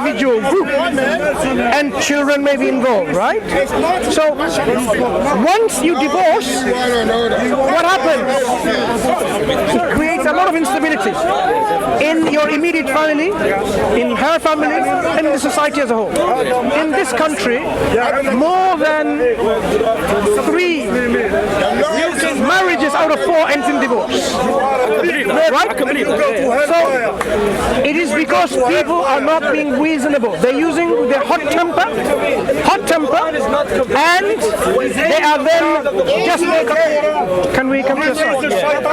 individual group, and children may be involved, right? So once you divorce, what happens? It creates a lot of instability in your immediate family, in her family, and in the society as a whole. In this country, more than 3 marriages out of 4 ends in divorce. Right? So it is because people are not being reasonable. They're using their hot temper, and they are then just like. Can we come to the side?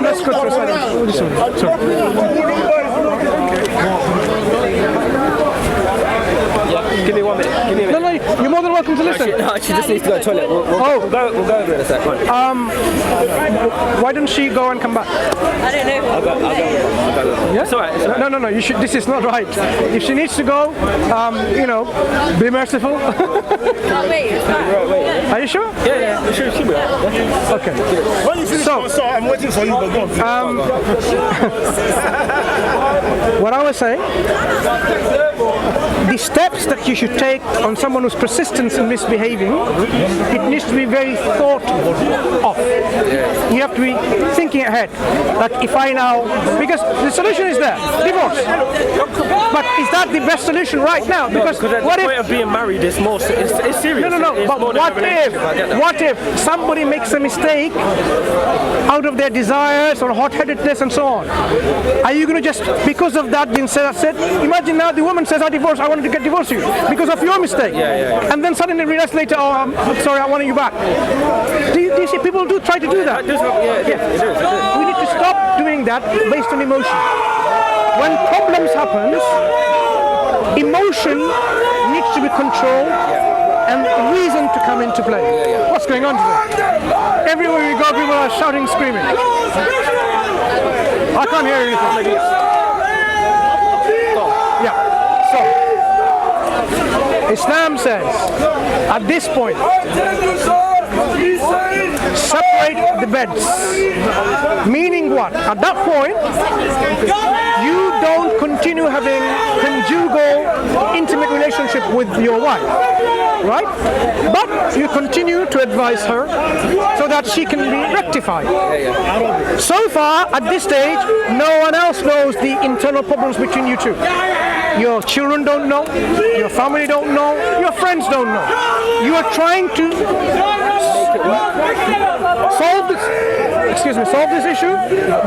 Let's go to the side. Sorry. Give me 1 minute. No, you're more than welcome to listen. She just needs to go to the toilet. We'll go over it in a sec. Why don't she go and come back? I don't know. I'll go. Yeah? It's alright. No. You should. This is not right. If she needs to go, be merciful. Wait, it's fine. Are you sure? Yeah. She'll be right. Okay. When you finish, so I'm waiting for you. But go on. What I was saying, the steps that you should take on someone who's persistent in misbehaving, it needs to be very thought of. You have to be thinking ahead. Like if I now, because the solution is there, divorce. But is that the best solution right now? Because the point of being married is more, it's serious. No. But what if somebody makes a mistake out of their desires or hot-headedness and so on? Are you going to just, because of that, being said, imagine now the woman says, I wanted to get divorced you because of your mistake. Yeah. And then suddenly realize later, I'm sorry, I wanted you back. Do you see people do try to do that? It is. We need to stop doing that based on emotion. When problems happen, emotion needs to be controlled and reason to come into play. What's going on today? Everywhere we go, people are shouting, screaming. I can't hear anything. So Islam says, at this point, separate the beds. Meaning what? At that point, you don't continue having conjugal, intimate relationship with your wife, right? But you continue to advise her so that she can be rectified. So far, at this stage, no one else knows the internal problems between you two. Your children don't know, your family don't know, your friends don't know. You are trying to solve this issue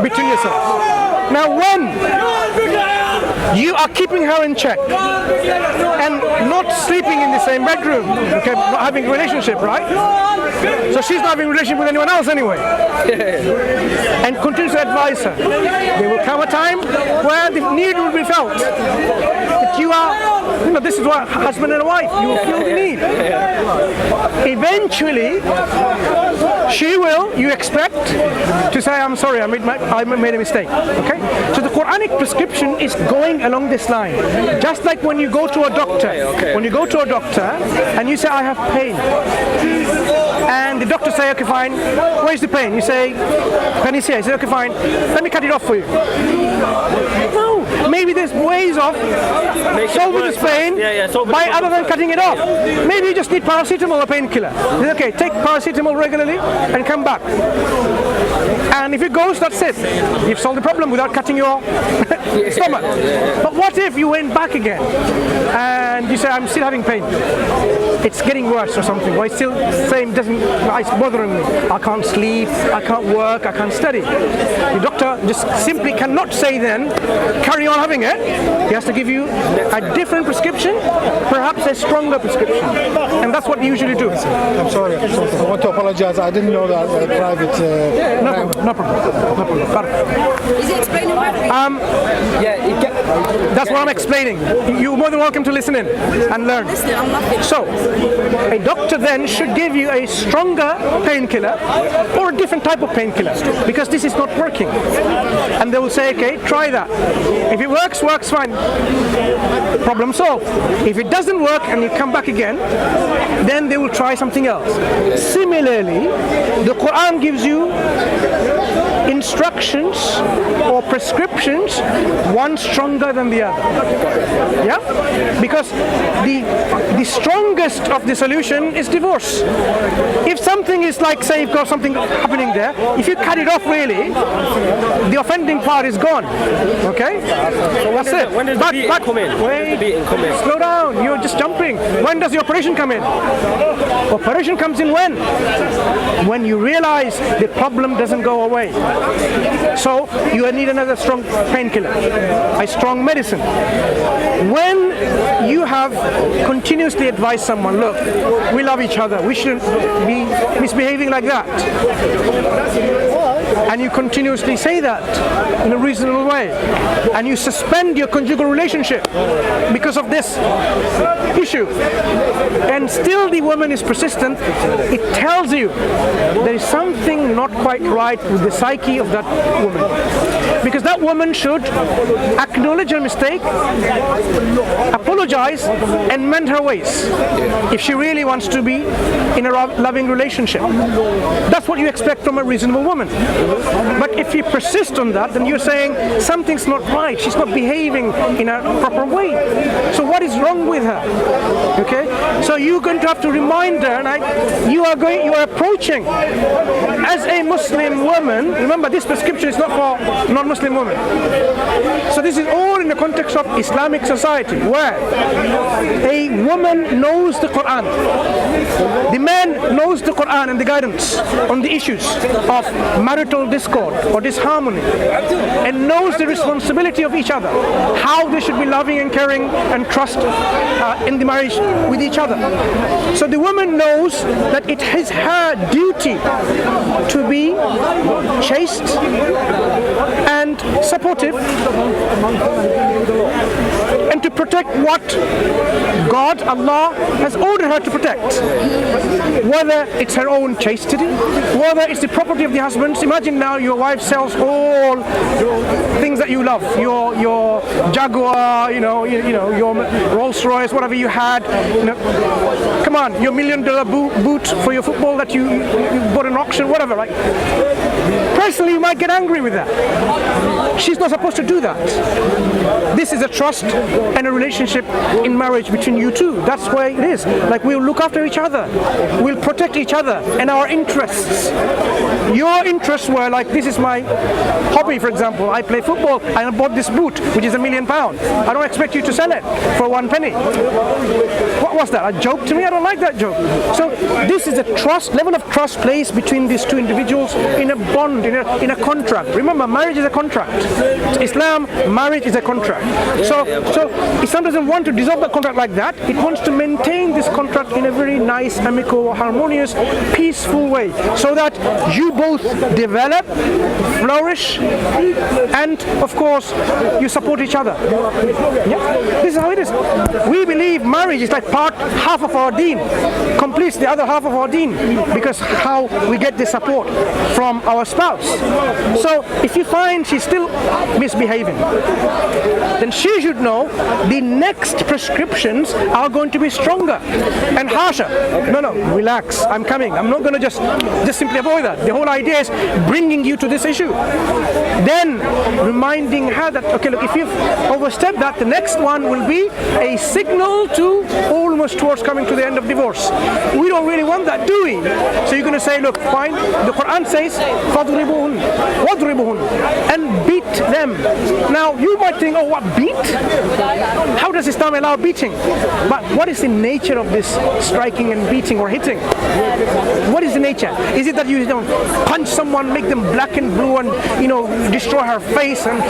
between yourselves. Now when you are keeping her in check and not sleeping in the same bedroom, okay, not having a relationship, right? So she's not having a relationship with anyone else anyway. And continue to advise her. There will come a time where the need will be felt. That you are, this is what husband and wife, you will feel the need. Eventually, she will, you expect, to say, I'm sorry, I made a mistake. Okay? So the Quranic prescription is going along this line. Just like when you go to a doctor. When you go to a doctor and you say, I have pain. And the doctor say, okay, fine. Where's the pain? You say, can you see it? He says, okay, fine. Let me cut it off for you. No. Maybe there's ways of solving this pain by other than cutting it off. Maybe you just need paracetamol or painkiller. Okay, take paracetamol regularly and come back. And if it goes, that's it. You've solved the problem without cutting your stomach. But what if you went back again and you say, I'm still having pain. It's getting worse or something. Why still saying it's bothering me. I can't sleep, I can't work, I can't study. The doctor just simply cannot say then, carry on having it. He has to give you a different prescription, perhaps a stronger prescription. And that's what we usually do. I'm sorry. I want to apologize. I didn't know that private. No problem. Is it explaining everything? That's what I'm explaining. You're more than welcome to listen in and learn. Listen, I'm laughing. So, a doctor then should give you a stronger painkiller or a different type of painkiller because this is not working. And they will say, okay, try that. If it works fine. problem solved. If it doesn't work and you come back again, then they will try something else. Similarly, the Quran gives you instructions or prescriptions, one stronger than the other. Yeah? Because the strongest of the solution is divorce. If something is like, say, you've got something happening there, if you cut it off really, the offending part is gone. Okay? That's it. When does the beating come in? Wait, slow down. You're just jumping. When does the operation come in? Operation comes in when? When you realize the problem doesn't go away. So you need another strong painkiller, a strong medicine. When you have continuously advised someone, look, we love each other, we shouldn't be misbehaving like that, and you continuously say that in a reasonable way, and you suspend your conjugal relationship because of this issue, and still the woman is persistent, it tells you there is something not quite right with the psyche of that woman. Because that woman should acknowledge her mistake, apologize, and mend her ways if she really wants to be in a loving relationship. That's what you expect from a reasonable woman. But if you persist on that, then you're saying something's not right. She's not behaving in a proper way. So what is wrong with her? Okay? So you're going to have to remind her, and you are approaching as a Muslim woman. Remember, this prescription is not for non-Muslim women. So this is all in the context of Islamic society, where a woman knows the Quran, the man knows the Quran and the guidance on the issues of marital discord or disharmony, and knows the responsibility of each other, how they should be loving and caring and trust in the marriage with each other. So the woman knows that it is her duty to be chaste and supportive, and to protect what God, Allah, has ordered her to protect. Whether it's her own chastity, whether it's the property of the husband. Imagine now your wife sells all things that you love, your Jaguar, your Rolls Royce, whatever you had. Come on, your $1 million boot for your football that you bought in auction, whatever, right? Personally, you might get angry with that. She's not supposed to do that. This is a trust and a relationship in marriage between you two. That's where it is. Like, we'll look after each other, we'll protect each other and our interests. Your interests were like, this is my hobby, for example. I play football and I bought this boot, which is £1 million. I don't expect you to sell it for 1 penny. What was that? A joke to me? I don't like that joke. So this is a level of trust placed between these two individuals in a bond, in a contract. Remember, marriage is a contract. Islam, marriage is a contract. So Islam doesn't want to dissolve the contract like that. It wants to maintain this contract in a very nice, amicable, harmonious, peaceful way, so that you both develop, flourish, and of course you support each other. Yeah? This is how it is. We believe marriage is like half of our deen, completes the other half of our deen, because how we get the support from our spouse. So if you find she's still misbehaving, then she should know the next prescriptions are going to be stronger and harsher. No, relax, I'm coming. I'm not going to just simply avoid that. The whole idea is bringing you to this issue. Then reminding her that, okay, look, if you've overstepped that, the next one will be a signal to almost towards coming to the end of divorce. We don't really want that, do we? So you're going to say, look, fine, the Quran says, فَضْرِبُهُنْ وَضْرِبُهُنْ, and beat them. Now, you might think, oh, what, beat? How does Islam allow beating? But what is the nature of this striking and beating or hitting? What is the nature? Is it that you punch someone, make them black and blue, and destroy her face and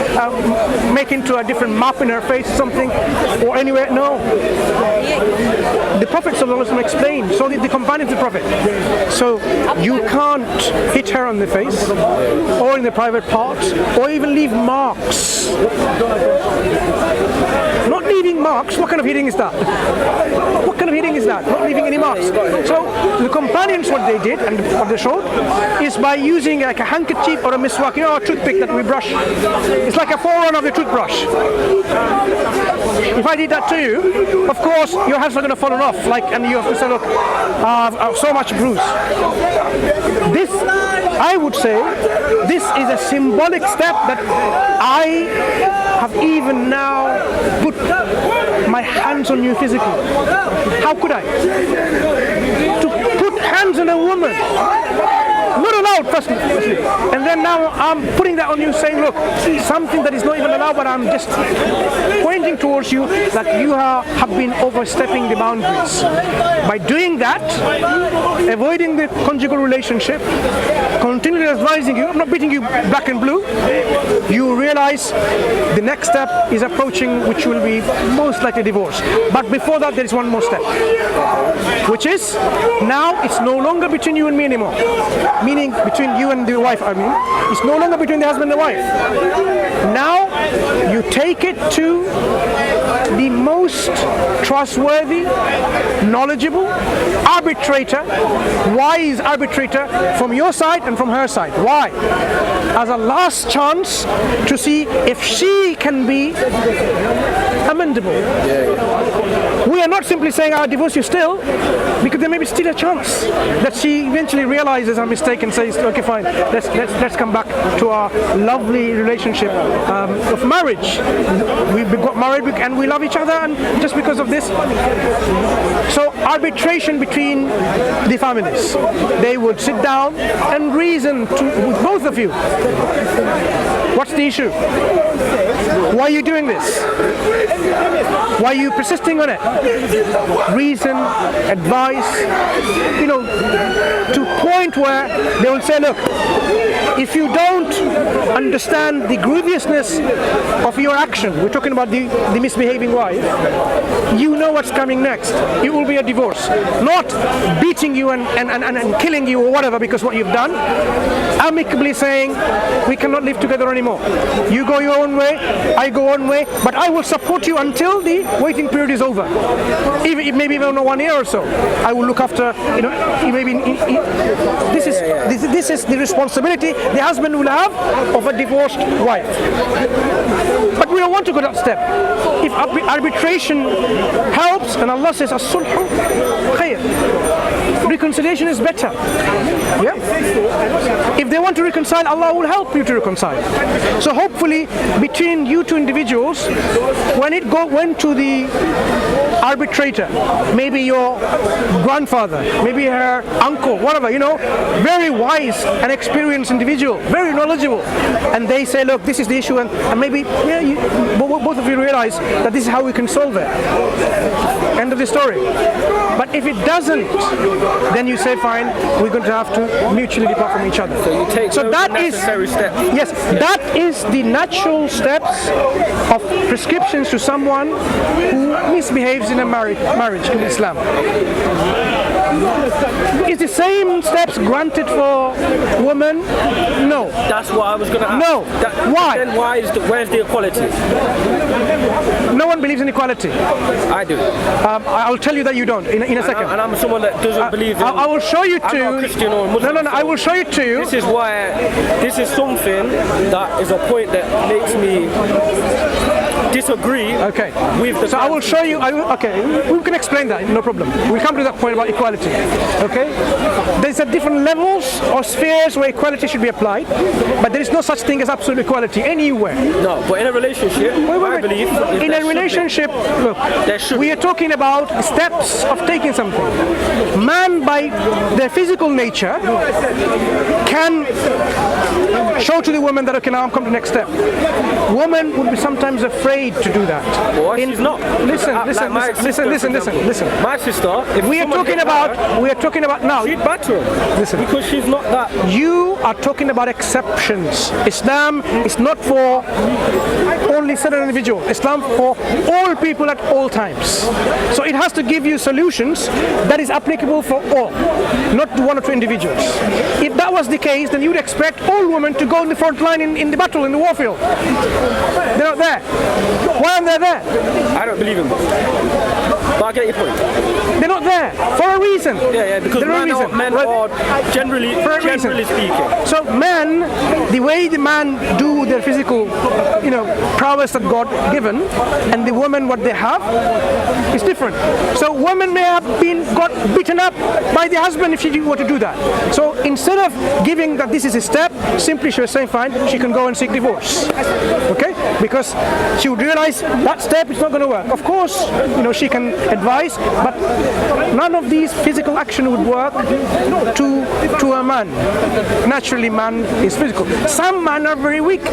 make into a different map in her face, something, or anywhere? No. The Prophet ﷺ explained, so did the companions of the Prophet. So you can't hit her on the face, or in the private parts, or even leave marks. Not leaving marks. marks. What kind of hitting is that? What kind of hitting is that? Not leaving any marks. So the companions, what they did and what they showed is by using like a handkerchief or a miswak, a toothpick that we brush. It's like a forerunner of the toothbrush. If I did that to you, of course your hands are going to fall off. And you have to say, look, I've so much bruise. This, I would say, this is a symbolic step that I have even now put my hands on you physically. How could I? To put hands on a woman, not allowed, firstly. And then now I'm putting that on you, saying, look, something that is not even allowed, but I'm just pointing towards you that you have been overstepping the boundaries. By doing that, avoiding the conjugal relationship, continually advising you, I'm not beating you black and blue, you realize the next step is approaching, which will be most likely divorce. But before that, there is one more step, which is now it's no longer between you and me anymore. Meaning between you and the wife, it's no longer between the husband and the wife. Now you take it to the most trustworthy, knowledgeable arbitrator, wise arbitrator from your side and from her side. Why? As a last chance to see if she can be amendable. We are not simply saying I'll divorce you still, because there may be still a chance that she eventually realizes her mistake and says, okay, fine, let's come back to our lovely relationship of marriage. We got married and we love each other, and just because of this. So arbitration between the families. They would sit down and reason with both of you. What's the issue? Why are you doing this? Why are you persisting on it? Reason, advice, to a point where they will say, look, if you don't understand the grievousness of your action, we're talking about the misbehaving wife, you know what's coming next. It will be a divorce. Not beating you and killing you or whatever because what you've done. Amicably saying, we cannot live together anymore. You go your own way, I go one way, but I will support you until the waiting period is over. Even maybe even 1 year or so. I will look after, this is the responsibility the husband will have of a divorced wife. But we don't want to go that step. If arbitration helps, and Allah says, as-sulhu khair. Reconciliation is better. Yeah? If they want to reconcile, Allah will help you to reconcile. So hopefully, between you two individuals, when it went to the arbitrator, maybe your grandfather, maybe her uncle, whatever, very wise and experienced individual, very knowledgeable, and they say, look, this is the issue, and maybe both of you realize that this is how we can solve it. End of the story. But if it doesn't, then you say, fine, we're going to have to mutually depart from each other. So you take necessary steps. Yes, that is the natural steps of prescriptions to someone who misbehaves in a marriage in Islam. Is the same steps granted for women? No. That's what I was going to ask. No. Why? Then where's the equality? No one believes in equality. I do. I'll tell you that you don't in a second. And I'm someone that doesn't believe in... I will show you I'm not a Christian or Muslim. No. I will show you too. This is something that is a point that makes me disagree with the... So I will show you... we can explain that, no problem. We'll come to that point about equality. Okay? There's a different levels or spheres where equality should be applied, but there is no such thing as absolute equality anywhere. No, but in a relationship, I believe... In a relationship, look, we are talking about steps of taking something. Man, by their physical nature, can show to the woman that, okay, now I'm coming to the next step. Woman would be sometimes afraid to do that. Well, she's not. Listen. My sister, we are talking about now. She'd batter her. Listen. Because she's not that. You are talking about exceptions. Islam is not for only certain individuals. Islam for all people at all times. So it has to give you solutions that is applicable for all. not one or two individuals. If that was the case, then you'd expect all women to go in the front line in the battle, in the warfield. They're not there. Why aren't they there? I don't believe in this. But I get your point. They're not there for a reason. Yeah, because men are generally speaking. So men, the way the man do their physical, prowess that God given, and the woman what they have, is different. So women may have got beaten up by the husband if she were to do that. So instead of giving that this is a step, simply she was saying fine, she can go and seek divorce. Okay? Because she would realize that step is not going to work. Of course, she can advise, but none of these physical action would work to a man. Naturally, man is physical. Some men are very weak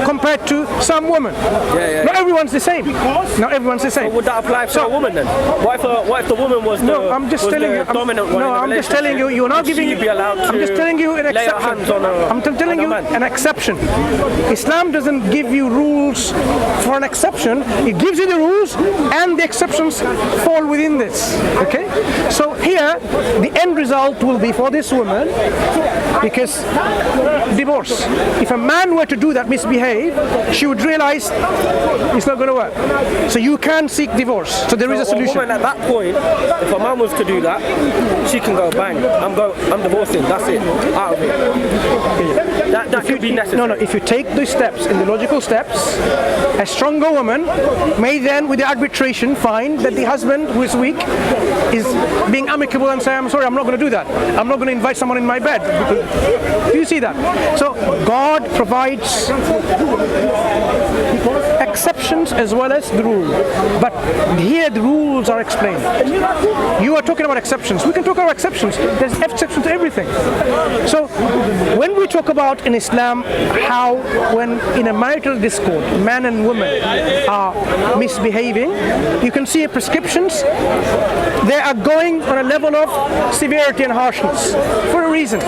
compared to some women. Not everyone's the same. Not everyone's the same. So would that apply for a woman then? What if the woman was the I'm just telling you. dominant one? No, I'm just telling you. You're not giving. Be allowed to I'm just telling you an lay her exception. hands on I'm telling you an exception. Islam doesn't give you rules for an exception. It gives you the rules, and the exceptions fall within this. Okay? So here, the end result will be for this woman, because divorce. If a man were to do that, misbehave, she would realize it's not going to work. So you can seek divorce. So there is a solution. A woman at that point, if a man was to do that, she can go bang. I'm divorcing. That's it. Out of it. That could be necessary. No. If you take those steps, in the logical steps, a stronger woman may then, with the arbitration, find that the husband who is weak is being amicable and say, I'm sorry, I'm not going to do that. I'm not going to invite someone in my bed. Do you see that? So God provides exceptions as well as the rule. But here the rules are explained. You are talking about exceptions. We can talk about exceptions. There's exceptions to everything. So when we talk about in Islam how when in a marital discord man and woman are misbehaving, you can see prescriptions. They are going on a level of severity and harshness for a reason,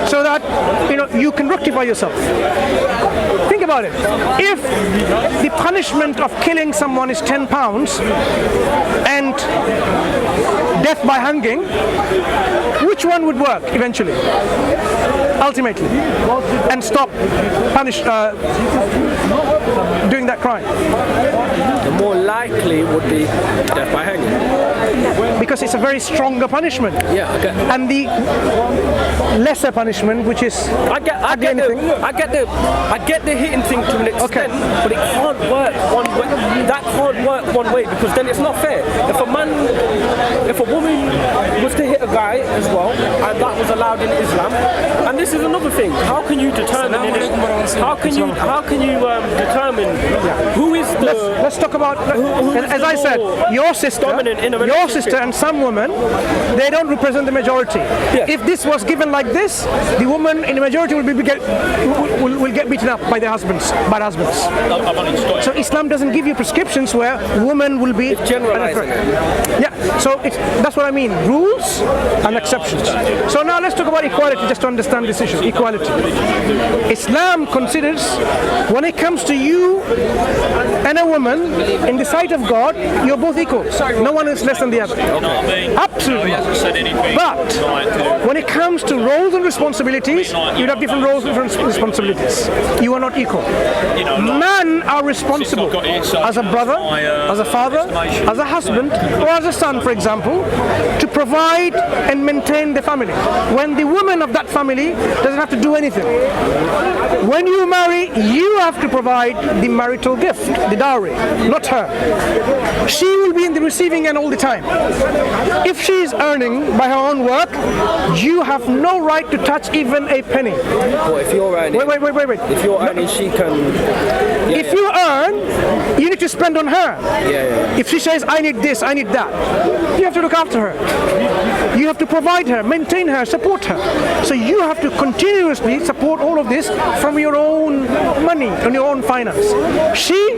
so that you can rectify yourself. Think about it. If the punishment of killing someone is 10 pounds and death by hanging, which one would work eventually? Ultimately, and stop doing that crime. The more likely would be death by hanging. Because it's a very stronger punishment. Yeah, okay. And the lesser punishment, which is I get the hitting thing to an extent, but it can't work one way. That can't work one way, because then it's not fair. If a woman was to hit a guy as well, and that was allowed in Islam, and this is another thing. How can you determine? How can you determine who is the? Let's talk about. As I said, your sister and some women, they don't represent the majority. Yeah. If this was given like this, the woman in the majority will get beaten up by their husbands, bad husbands. So Islam doesn't give you prescriptions where women will be generalizing. Yeah. So that's what I mean. Rules and exceptions. So now let's talk about equality, just to understand this issue. Equality. Islam considers when it comes to you and a woman, in the sight of God, you're both equal. No one is less than the other. Absolutely. But when it comes to roles and responsibilities, you have different roles and different responsibilities. You are not equal. Men are responsible as a brother, as a father, as a husband, or as a son, for example, to provide and maintain the family. When the woman of that family doesn't have to do anything. When you marry, you have to provide the marital gift, the dowry, not her. She will be in the receiving end all the time. If she is earning by her own work, you have no right to touch even a penny. Well, if you're earning, wait. If you're earning, she can. If you earn, you need to spend on her. Yeah. If she says, I need this, I need that, you have to look after her. You have to provide her, maintain her, support her. So you have to continuously support all of this from your own money, on your own finance. She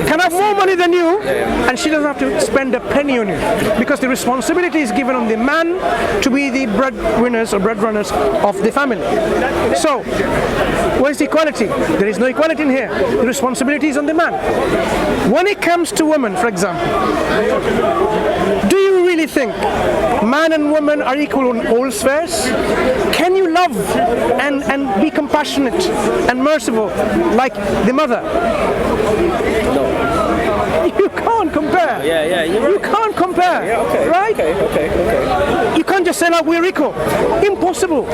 can have more money than you, and she doesn't have to spend a penny on you, because the responsibility is given on the man to be the breadwinners or breadrunners of the family. So, where's the equality? There is no equality in here. The responsibility is on the man. When it comes to women, for example, do you really think man and woman are equal in all spheres? Can you love and be compassionate and merciful like the mother? You can't compare. Yeah, you're right. You can't compare. Yeah, okay. Right? Okay. You can't just say, like, we're equal. Impossible.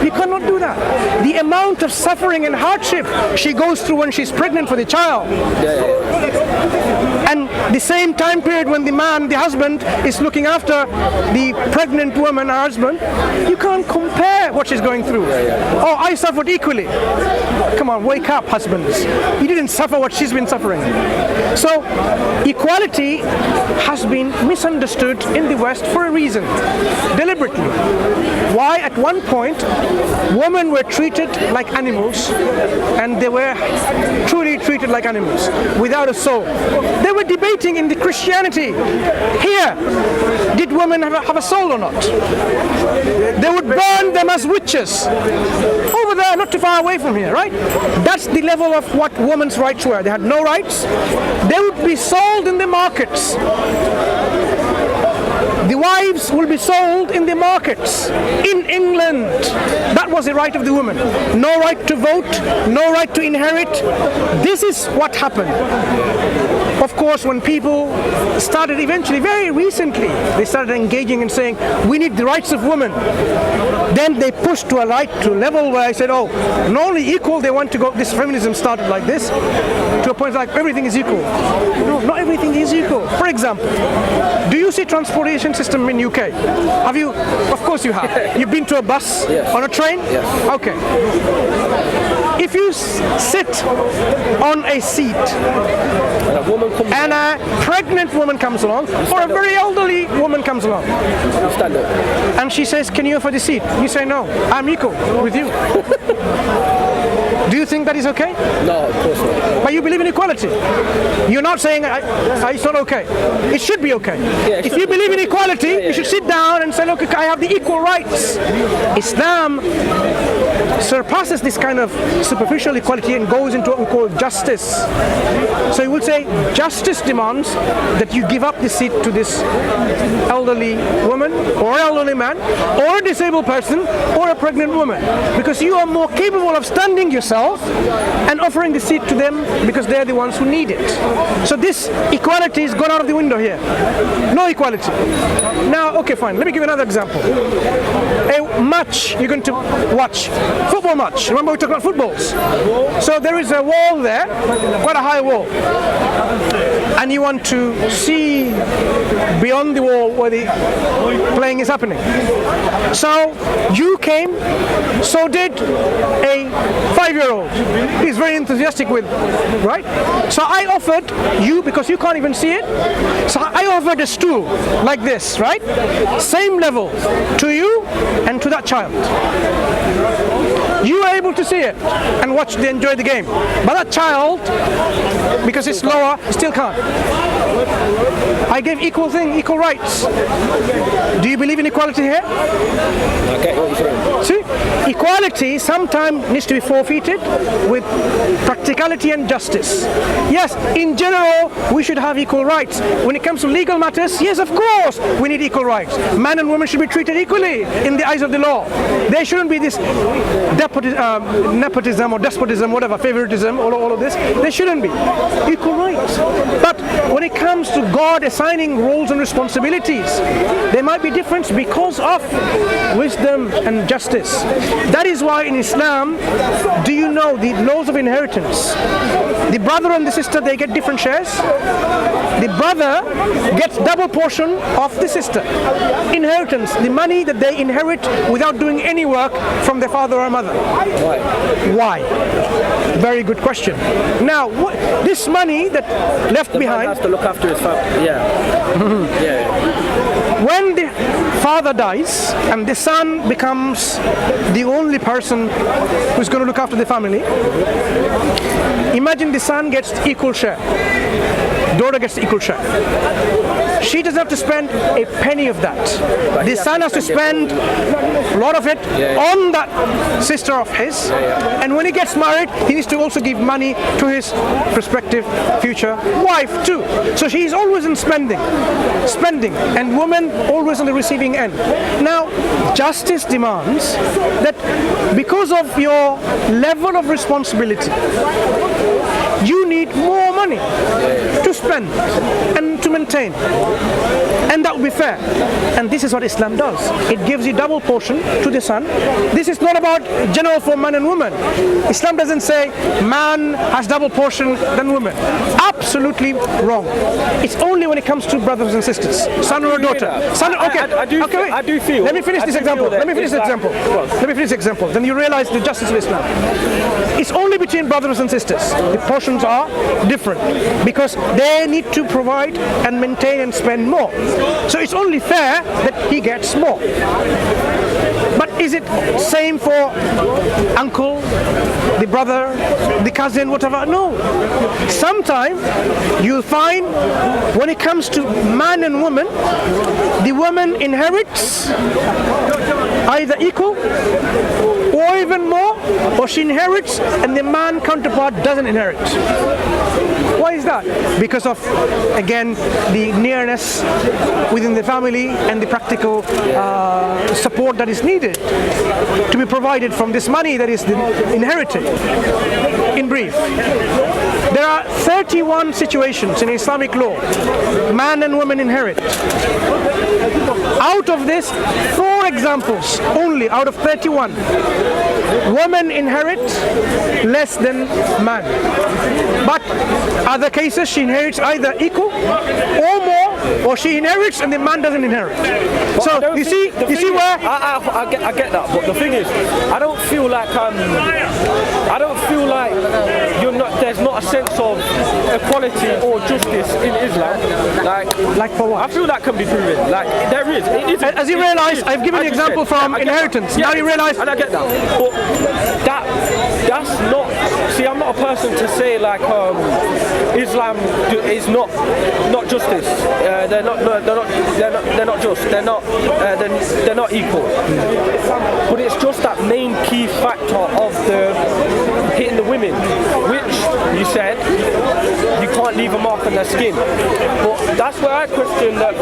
You cannot do that. The amount of suffering and hardship she goes through when she's pregnant for the child. And the same time period when the man, the husband, is looking after the pregnant woman, her husband, you can't compare what she's going through. Oh, I suffered equally. Come on, wake up, husbands. You didn't suffer what she's been suffering. So, equality has been misunderstood in the West for a reason, deliberately. Why at one point women were treated like animals, and they were truly treated like animals, without a soul. They were debating in the Christianity, here, did women have a soul or not? They would burn them as witches. Over there, not too far away from here, right? That's the level of what women's rights were. They had no rights. They would be sold in the markets. The wives will be sold in the markets in England. That was the right of the woman. No right to vote, no right to inherit. This is what happened. Of course, when people started eventually, very recently, they started engaging and saying, we need the rights of women. Then they pushed to a level where I said, oh, not only equal, they want to go, this feminism started like this, to a point like everything is equal. No, not everything is equal. For example, do you see transportation system in UK? Have you? Of course you have. You've been to a bus, on a train? Yes. Okay. If you sit on a seat and a pregnant woman comes along, or a very elderly woman comes along, and she says, can you offer the seat? You say, no, I'm equal with you. Do you think that is okay? No, of course not. But you believe in equality. You're not saying it's not okay. It should be okay. Yeah, if you believe in equality, you should sit down and say, look, I have the equal rights. Islam surpasses this kind of superficial equality and goes into what we call justice. So you would say justice demands that you give up the seat to this elderly woman or elderly man or a disabled person or a pregnant woman, because you are more capable of standing yourself and offering the seat to them because they're the ones who need it. So this equality is gone out of the window here. No equality. Now, okay, fine. Let me give you another example. A match you're going to watch. Football match. Remember we talked about footballs. So there is a wall there, quite a high wall. And you want to see beyond the wall where the playing is happening. So you came, so did a 5-year-old. He's very enthusiastic with, right? So I offered you, because you can't even see it, so I offered a stool like this, right? Same level to you and to that child. You are able to see it and watch, enjoy the game. But that child, because it's lower, still can't. I gave equal thing, equal rights. Do you believe in equality here? I get what you're saying. See, equality sometimes needs to be forfeited with practicality and justice. Yes, in general, we should have equal rights. When it comes to legal matters, yes, of course, we need equal rights. Men and women should be treated equally in the eyes of the law. There shouldn't be this nepotism or despotism, whatever, favoritism, all of this. There shouldn't be. Equal rights. But when it comes to God assigning roles and responsibilities, there might be difference because of wisdom and justice. That is why in Islam, do you know the laws of inheritance? The brother and the sister, they get different shares. The brother gets double portion of the sister. Inheritance, the money that they inherit without doing any work from their father or mother. Why? Very good question. Now, this money that left behind, has to look after his family. when the father dies and the son becomes the only person who's going to look after the family, imagine the son gets equal share, daughter gets equal share. She doesn't have to spend a penny of that. The son has to spend a lot of it on that sister of his, and when he gets married, he needs to also give money to his prospective future wife too. So she is always in spending, and woman always on the receiving end. Now, justice demands that because of your level of responsibility, you need more money to spend and to maintain, and that would be fair. And this is what Islam does. It gives you double portion to the son. This is not about general for man and woman. Islam doesn't say man has double portion than woman. Absolutely wrong. It's only when it comes to brothers and sisters, son or daughter. Son, okay. I do feel. Let me finish this example. Let me finish this example. Then you realize the justice of Islam. It's only between brothers and sisters. The portions are different because they need to provide and maintain and spend more. So it's only fair that he gets more. But is it same for uncle, the brother, the cousin, whatever? No. Sometimes you'll find when it comes to man and woman, the woman inherits either equal or even more, or she inherits and the man counterpart doesn't inherit. Why is that? Because of, again, the nearness within the family and the practical support that is needed to be provided from this money that is inherited. In brief, there are 31 situations in Islamic law man and woman inherit. Out of this, 4 examples only out of 31. Women inherit less than man. But other cases she inherits either equal or more, or she inherits and the man doesn't inherit. So you see where I get that, but the thing is, I don't feel like you're not. There's not a sense of equality or justice in Islam. like for what? I feel that can be proven. Like there is. It is. As you realize, I've given an example from inheritance. Now you realize, and I get that, but that's not. See, I'm not a person to say like Islam is not justice. They're not just. They're not equal. But it's just that main key factor of the hitting the women, which you said you can't leave a mark on their skin. But that's where I question that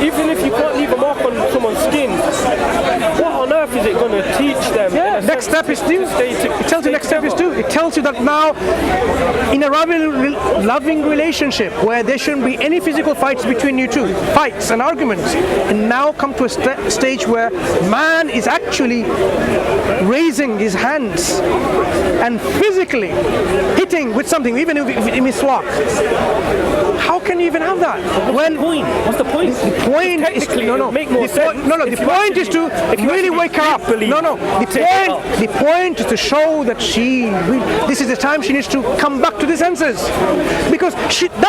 even if you can't leave a mark on someone's skin, what on earth is it going to teach them? yeah, next step is due. It tells you next step is due. It tells you that now in a loving relationship where there shouldn't be any physical fights between you two, fights and arguments, and now come to a stage where man is actually raising his hands and physically hitting with something, even if miswak. How can you even have that? What's the point? The point is the point is to really wake her up. The point is to show that this is the time she needs to come back to the senses, because that